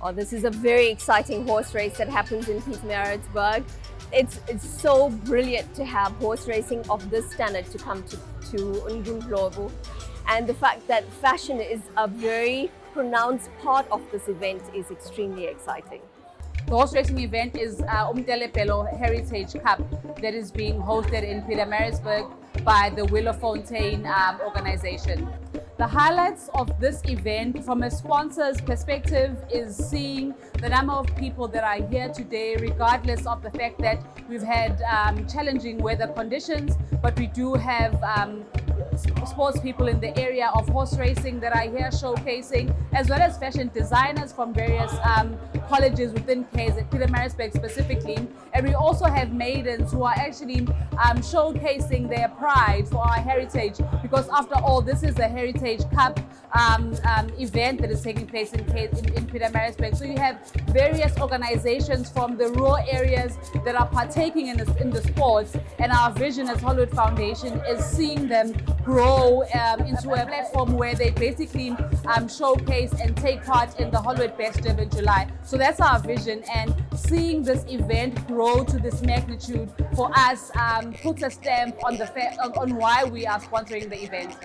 Oh, this is a very exciting horse race that happens in Pietermaritzburg. It's so brilliant to have horse racing of this standard to come to Umtelebhelo, and the fact that fashion is a very pronounced part of this event is extremely exciting. The horse racing event is Umtelebhelo Heritage Cup that is being hosted in Pietermaritzburg by the 𝐂𝐀𝐓 organization. The highlights of this event from a sponsor's perspective is seeing the number of people that are here today, regardless of the fact that we've had challenging weather conditions, but we do have sports people in the area of horse racing that are here showcasing, as well as fashion designers from various colleges within KZN, Pietermaritzburg specifically. And we also have maidens who are actually showcasing their pride for our heritage, because after all, this is a Heritage Cup event that is taking place in Pietermaritzburg. So you have various organizations from the rural areas that are partaking in the sports, and our vision as Hollywood Foundation is seeing them grow into a platform where they basically showcase and take part in the Hollywood Best Div in July. So that's our vision, and seeing this event grow to this magnitude for us puts a stamp on on why we are sponsoring the event.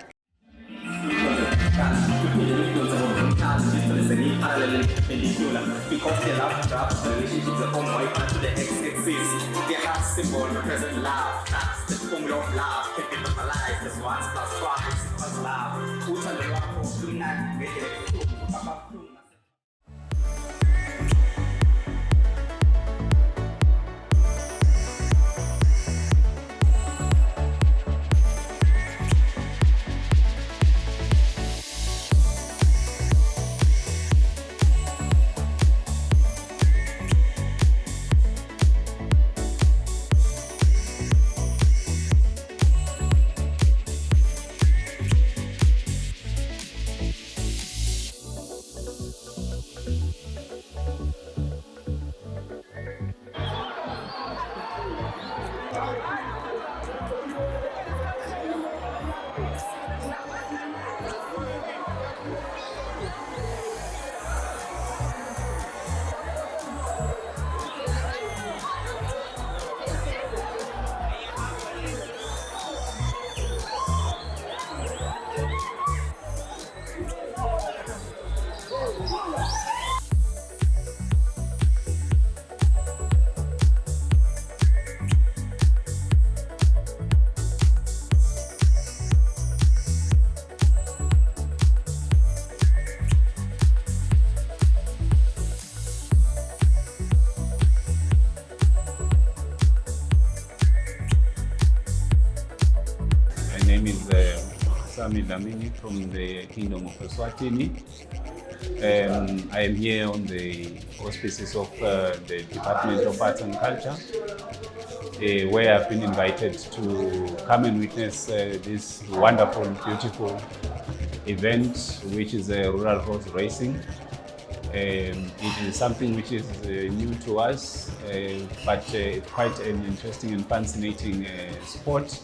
My name is Sami Dlamini from the Kingdom of Eswatini. I am here on the auspices of the Department of Arts and Culture, where I've been invited to come and witness this wonderful, beautiful event, which is rural horse racing. It is something which is new to us, but quite an interesting and fascinating sport,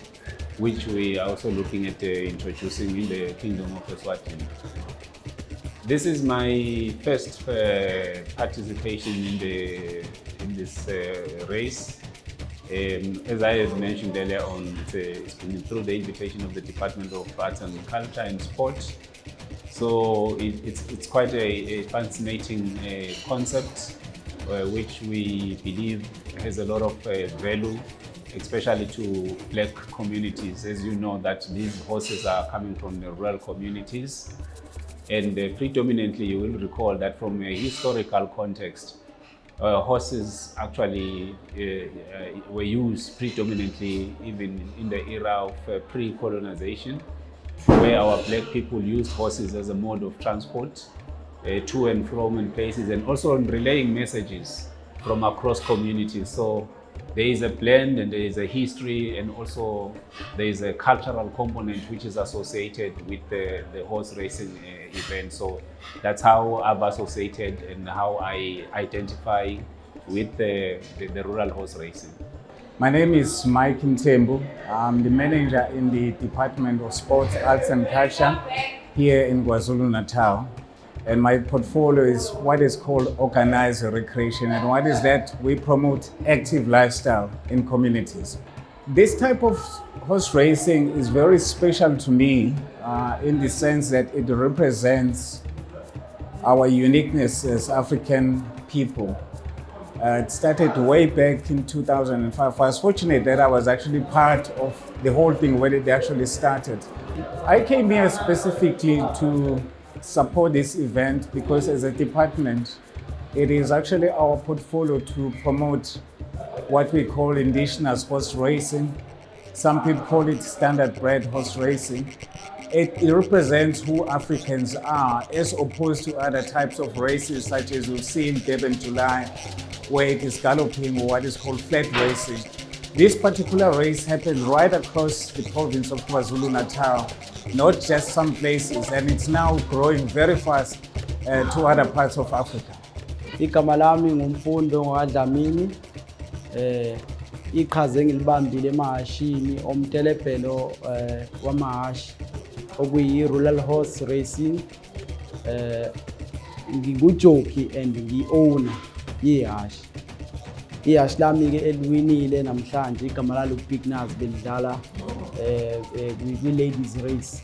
which we are also looking at introducing in the Kingdom of Eswatini. This is my first participation in this race. As I have mentioned earlier on, it's been through the invitation of the Department of Arts and Culture and Sport. So it's quite a fascinating concept, which we believe has a lot of value, especially to black communities. As you know, that these horses are coming from the rural communities, and predominantly you will recall that from a historical context, horses actually were used predominantly even in the era of pre-colonization, where our black people used horses as a mode of transport to and from places, and also in relaying messages from across communities. So there is a blend, and there is a history, and also there is a cultural component which is associated with the horse racing event. So that's how I've associated and how I identify with the rural horse racing. My name is Mike Ntembu. I'm the manager in the Department of Sports, Arts and Culture here in KwaZulu-Natal. And my portfolio is what is called organized recreation. And what is that? We promote active lifestyle in communities. This type of horse racing is very special to me in the sense that it represents our uniqueness as African people. It started way back in 2005. I was fortunate that I was actually part of the whole thing when it actually started. I came here specifically to support this event because as a department, it is actually our portfolio to promote what we call indigenous horse racing. Some people call it standard-bred horse racing. It represents who Africans are as opposed to other types of races such as we've seen 𝐷 July, where it is galloping or what is called flat racing. This particular race happens right across the province of KwaZulu-Natal, not just some places, and it's now growing very fast to other parts of Africa. Igama lami ngumfundo 𝐿𝐉𝐈𝐌𝐈𝐒𝐄𝐑𝐈𝐎 iqhaza engilibambile emahashini 𝐿𝐿ebhelo wamahashi okuyi-rural horse racing. Ngingujockey and ngi-owner yehashi. Ihashi lami-ke eliwinile namhlanje igama lalo Big Naz belidlala kwi-ladies race.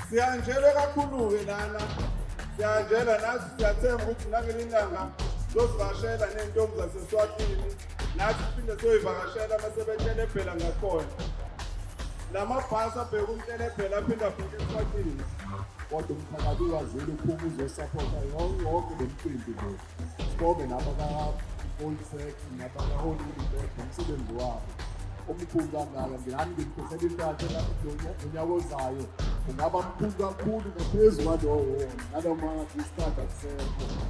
Siyanjelwe kakhulu-ke lana, siyanjela nathi siyathemba ukuthi nangeli nyanga sozivakashela ney'ntombi zaseSwatini, nathi siphinde siyoyivakashela 𝐿𝐿ebhelo ngakhona. Lamabhasi abheka 𝐿𝐿ebhelo aphinde abheke eSwatini. Kodwa umphakathi ukwazile ukuphuma uzosapota yonke le mcimbi lo. Sibonge nabaka-Alltech nabaka-Hollywood ngomsebenzi wabo omkhulu kangaka. Ngihani ngimkhosela impatho ngonyaka ozayo ungaba mkhulu kakhulu ngaphezu kwalowo nanoma isikhathi akusekho.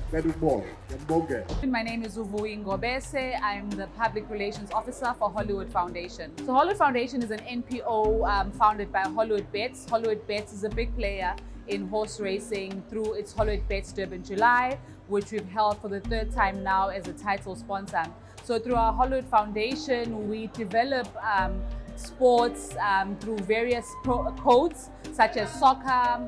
Ngicela ukubonga. Ngiyambongela. My name is 𝐉𝐈𝐌𝐈𝐿𝐿𝐒𝐉𝐈𝐌𝐈𝐒𝐄𝐑𝐈𝐎. I'm the Public Relations Officer for Hollywood Foundation. So Hollywood Foundation is an NPO founded by Hollywood Bets. Hollywood Bets is a big player in horse racing through its Hollywood Bets 𝐷 July, which we've held for the third time now as a title sponsor. So through our Hollywood Foundation, we develop sports through various codes such as soccer,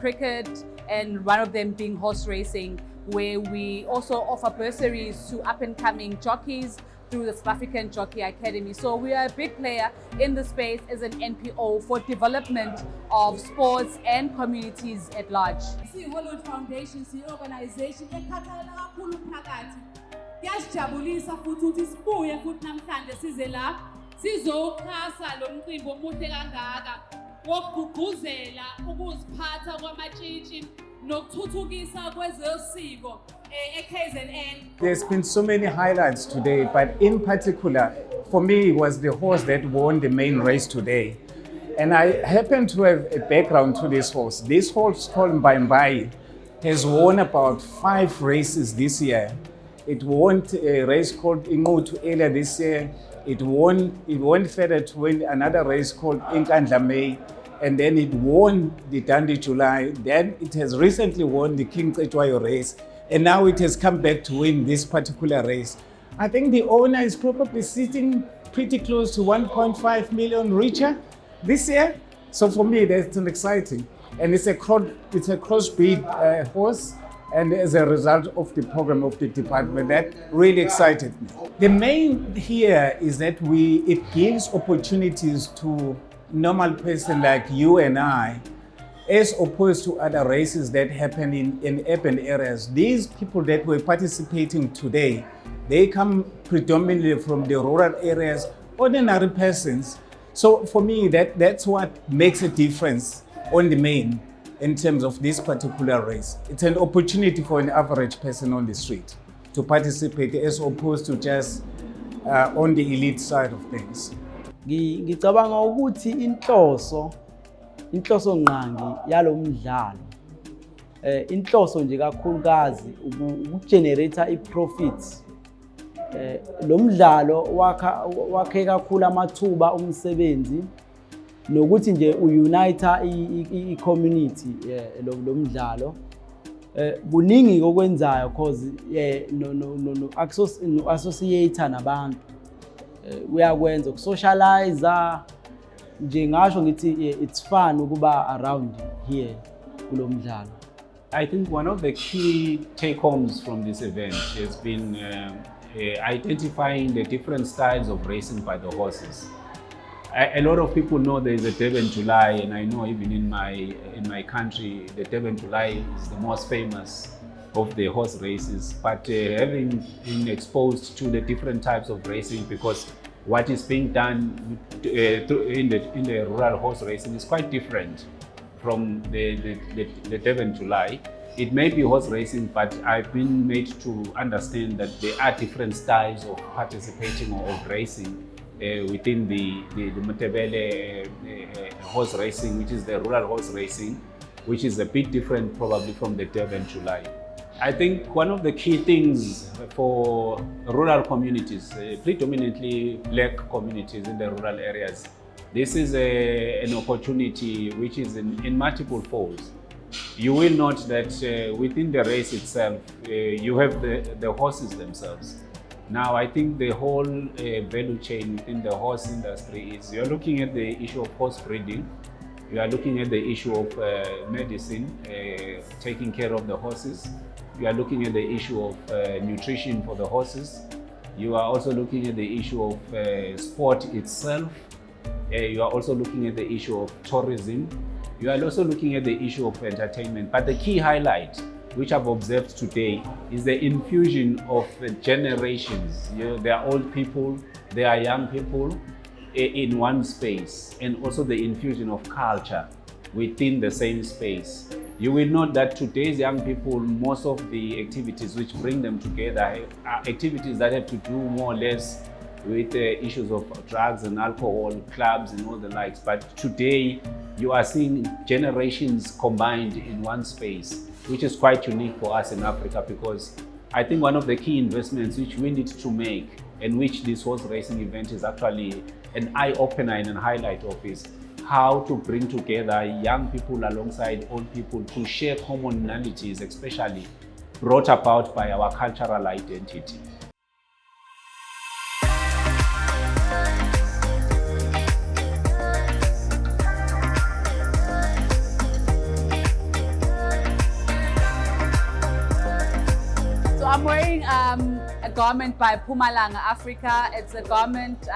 cricket, and one of them being horse racing, where we also offer bursaries to up-and-coming jockeys through the South African Jockey Academy. So we are a big player in the space as an NPO for development of sports and communities at large. Hollywood Foundation organization ekhathalela kakhulu umphakathi. Kuyasijabulisa futhi ukuthi sibuye futhi namhlanje size la sizoxhasa lo mcimbi omuhle kangaka wokugqugquzela ukuziphatha kwamatshitshi nokuthuthukisa kwezosiko �KZN. There's been so many highlights today, but in particular, for me, it was the horse that won the main race today. And I happen to have a background to this horse. This horse called 𝐉𝐈𝐼𝐿𝐒𝐉𝐈𝐌 has won about 5 races this year. It won a race called 𝐂𝐀𝐃𝐄 earlier this year. It went further to win another race called 𝐂𝐀𝐃𝐄, and then it won the 𝐷 July. Then it has recently won the 𝐂𝐀𝐃𝐄 race, and now it has come back to win this particular race. I think the owner is probably sitting pretty close to 1.5 million richer this year. So for me, that's exciting. And it's a crossbreed horse. And as a result of the program of the department, that really excited me. The main here is that it gives opportunities to normal person like you and I, as opposed to other races that happen in urban areas. These people that were participating today, they come predominantly from the rural areas, ordinary persons. So for me, that's what makes a difference on the main in terms of this particular race. It's an opportunity for an average person on the street to participate as opposed to just on the elite side of things. Ngicabanga ukuthi inhloso nqangi yalo mdlalo Inhloso nje kakhulukazi ukugenerate i-profits. Lo mdlalo wakhe kakhulu amathuba omsebenzi nokuthi nje uunite i-community lo mdlalo. Kuningi okwenzayo because no associate nabantu. Uyakwenza ukusocialize nje ngasho ngithi it's fun ukuba around here kulo mdlalo. I think one of the key take-homes from this event has been identifying the different styles of racing by the horses. A lot of people know there is a Durban July, and I know even in my country, the Durban July is the most famous of the horse races. But having been exposed to the different types of racing, because what is being done in the rural horse racing is quite different from the Durban July. It may be horse racing, but I've been made to understand that there are different styles of participating or of racing within the Umtelebhelo horse racing, which is the rural horse racing, which is a bit different probably from the Durban July. I think one of the key things for rural communities, predominantly black communities in the rural areas, this is an opportunity which is in multiple folds. You will note that within the race itself, you have the horses themselves. Now, I think the whole value chain within the horse industry is you're looking at the issue of horse breeding, you are looking at the issue of medicine, taking care of the horses, you are looking at the issue of nutrition for the horses, you are also looking at the issue of sport itself, you are also looking at the issue of tourism, you are also looking at the issue of entertainment. But the key highlight, which I've observed today, is the infusion of generations. There are old people, there are young people in one space, and also the infusion of culture within the same space. You will note that today's young people, most of the activities which bring them together are activities that have to do more or less with the issues of drugs and alcohol, clubs and all the likes. But today, you are seeing generations combined in one space, which is quite unique for us in Africa, because I think one of the key investments which we need to make, and which this horse racing event is actually an eye-opener and a highlight of, is how to bring together young people alongside old people to share commonalities, especially brought about by our cultural identity. I'm wearing a garment by Mpumalanga Africa. It's a garment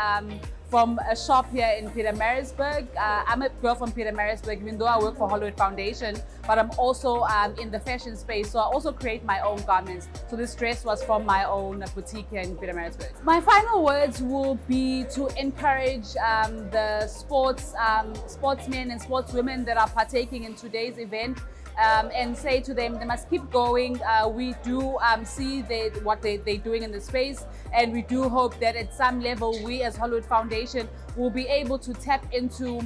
from a shop here in Pietermaritzburg. I'm a girl from Pietermaritzburg, even though I work for Hollywood Foundation, but I'm also in the fashion space, so I also create my own garments. So this dress was from my own boutique here in Pietermaritzburg. My final words will be to encourage the sportsmen and sportswomen that are partaking in today's event, and say to them they must keep going. We do see what they're doing in the space, and we do hope that at some level we as Hollywood Foundation will be able to tap into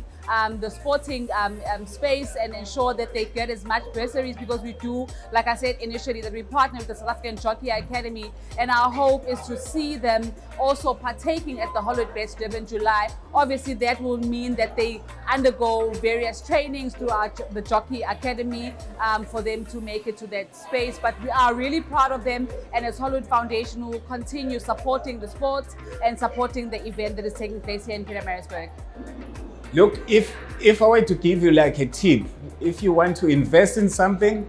the sporting space and ensure that they get as much bursaries, because we do, like I said initially, that we partner with the South African Jockey Academy, and our hope is to see them also partaking at the Hollywood Best Durban July. Obviously that will mean that they undergo various trainings throughout the Jockey Academy for them to make it to that space, but we are really proud of them, and as Hollywood Foundation we will continue supporting the sports and supporting the event that is taking place here in Pietermaritzburg. Look, if I were to give you like a tip, if you want to invest in something,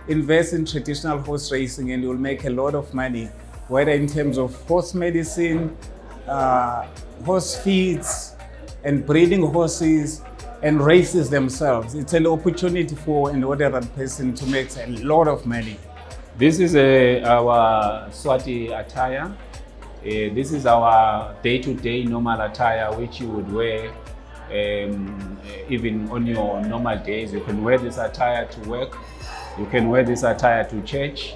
invest in traditional horse racing and you'll make a lot of money, whether in terms of horse medicine, horse feeds, and breeding horses, and races themselves. It's an opportunity for an ordinary person to make a lot of money. This is our Swati attire. This is our day-to-day normal attire, which you would wear even on your normal days. You can wear this attire to work, you can wear this attire to church,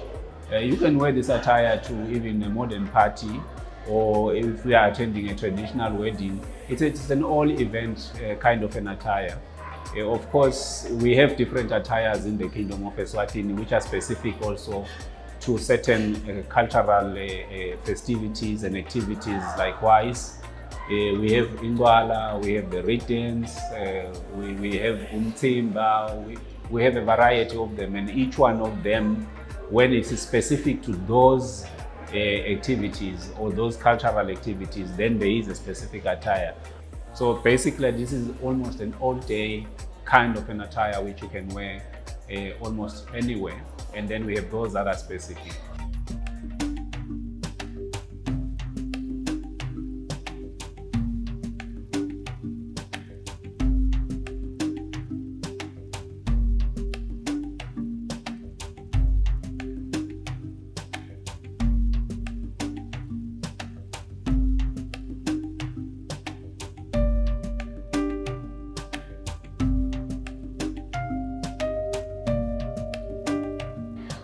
you can wear this attire to even a modern party, or if we are attending a traditional wedding. It's an all-event kind of an attire. Of course, we have different attires in the Kingdom of Eswatini, which are specific also to certain cultural festivities and activities. Likewise, we have Ingwala, we have the Ritens, we have Umtimba, we have a variety of them, and each one of them, when it is specific to those activities or those cultural activities, then there is a specific attire. So basically, this is almost an all-day kind of an attire which you can wear almost anywhere. And then we have those that are specific.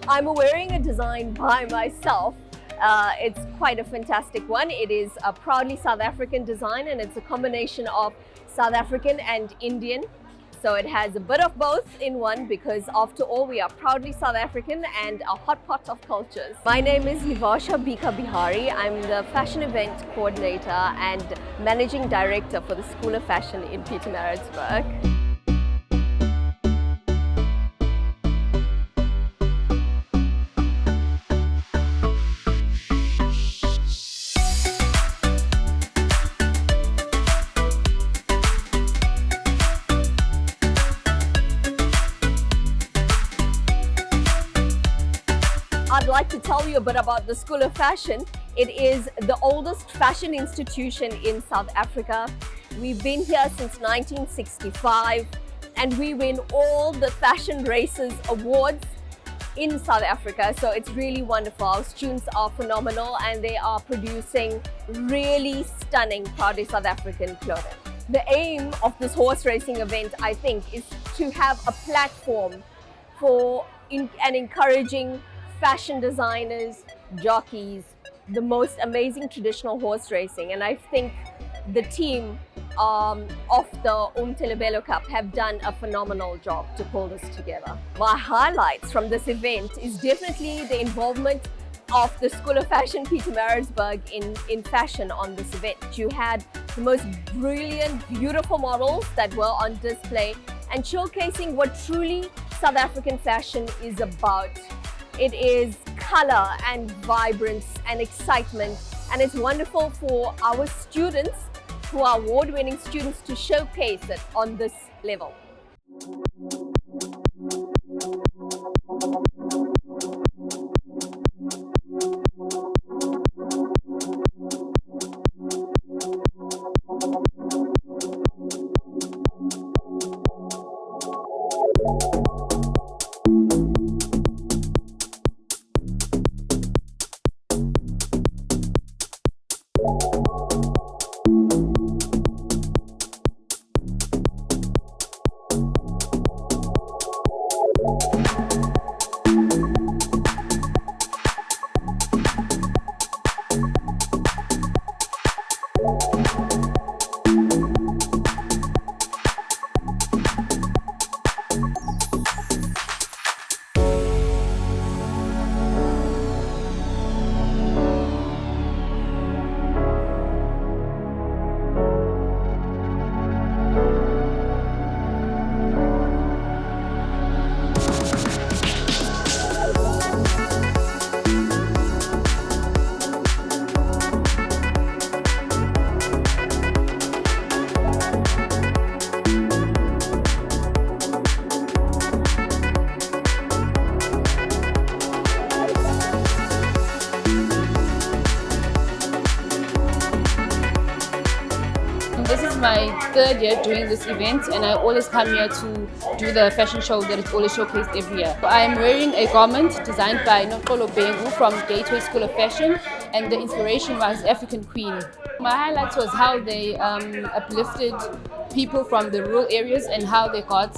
I'm wearing a design by myself. It's quite a fantastic one. It is a proudly South African design, and it's a combination of South African and Indian. So it has a bit of both in one, because after all, we are proudly South African and a hot pot of cultures. My name is 𝐉𝐈𝐌𝐈𝐿𝐿𝐉𝐈𝐿𝐿𝐉𝐈𝐿𝐿𝐉 I'm the Fashion Event Coordinator and Managing Director for the School of Fashion in Pietermaritzburg. I'd like to tell you a bit about the School of Fashion. It is the oldest fashion institution in South Africa. We've been here since 1965, and we win all the Fashion Races awards in South Africa. So it's really wonderful. Our students are phenomenal, and they are producing really stunning, proudly South African clothing. The aim of this horse racing event, I think, is to have a platform for and encouraging fashion designers, jockeys, the most amazing traditional horse racing. And I think the team of the Umtelebhelo Cup have done a phenomenal job to pull this together. My highlights from this event is definitely the involvement of the School of Fashion Pietermaritzburg in fashion on this event. You had the most brilliant, beautiful models that were on display and showcasing what truly South African fashion is about. It is color and vibrance and excitement, and it's wonderful for our students, who are award-winning students, to showcase it on this level. This is my third year doing this event, and I always come here to do the fashion show that is always showcased every year. I am wearing a garment designed by 𝐂𝐀𝐓𝐿𝐿𝐉𝐈𝐿𝐿𝐉𝐶𝐊 from Gateway School of Fashion, and the inspiration was African Queen. My highlights was how they uplifted people from the rural areas and how they got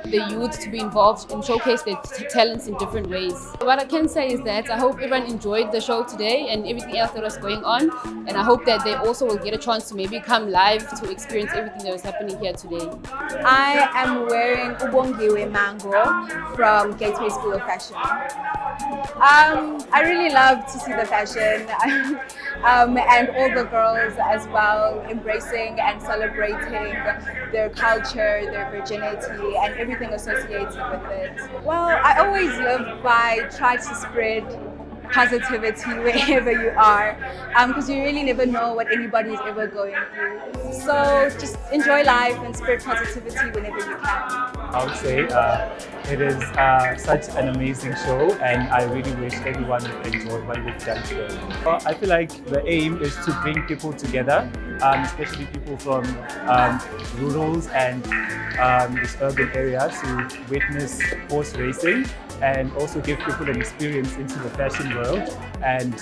the youth to be involved and showcase their talents in different ways. What I can say is that I hope everyone enjoyed the show today and everything else that was going on, and I hope that they also will get a chance to maybe come live to experience everything that was happening here today. I am wearing 𝐂𝐀𝐓𝐼𝐻𝐿 mango from Gateway School of Fashion. I really love to see the fashion and all the girls as well embracing and celebrating their culture, their virginity and everything associated with it. Well, I always live by trying to spread positivity wherever you are, because you really never know what anybody is ever going through. So just enjoy life and spread positivity whenever you can. I would say it is such an amazing show, and I really wish everyone would enjoy what we've done today. I feel like the aim is to bring people together, especially people from rurals and this urban area, to witness horse racing and also give people an experience into the fashion world, and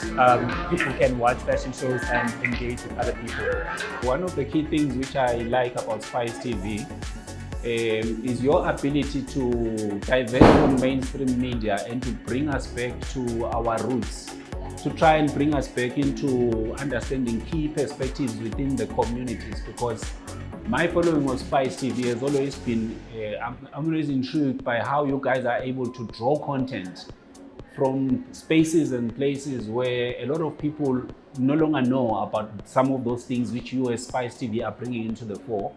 people can watch fashion shows and engage with other people. One of the key things which I like about Spice TV is your ability to divert from mainstream media and to bring us back to our roots, to try and bring us back into understanding key perspectives within the communities, because my following of Spice TV has always been, I'm always intrigued by how you guys are able to draw content from spaces and places where a lot of people no longer know about some of those things which you as Spice TV are bringing into the fore.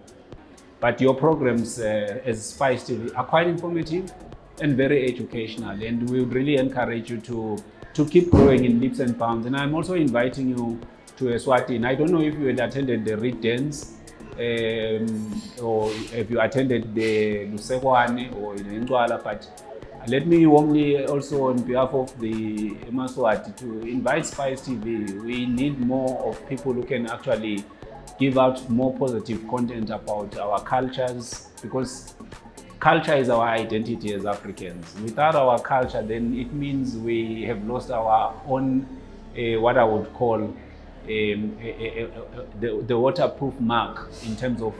But your programs as Spice TV are quite informative and very educational, and we would really encourage you to keep growing in leaps and bounds. And I'm also inviting you to Eswatini. I don't know if you had attended the Reed Dance, or if you attended the Lusekwane or in Ndwala, but let me warmly also on behalf of the Emaswati to invite Spice TV. We need more of people who can actually give out more positive content about our cultures, because culture is our identity as Africans. Without our culture, then it means we have lost our own, what I would call the waterproof mark in terms of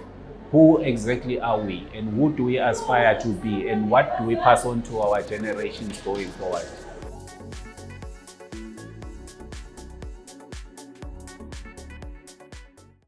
who exactly are we and who do we aspire to be and what do we pass on to our generations going forward.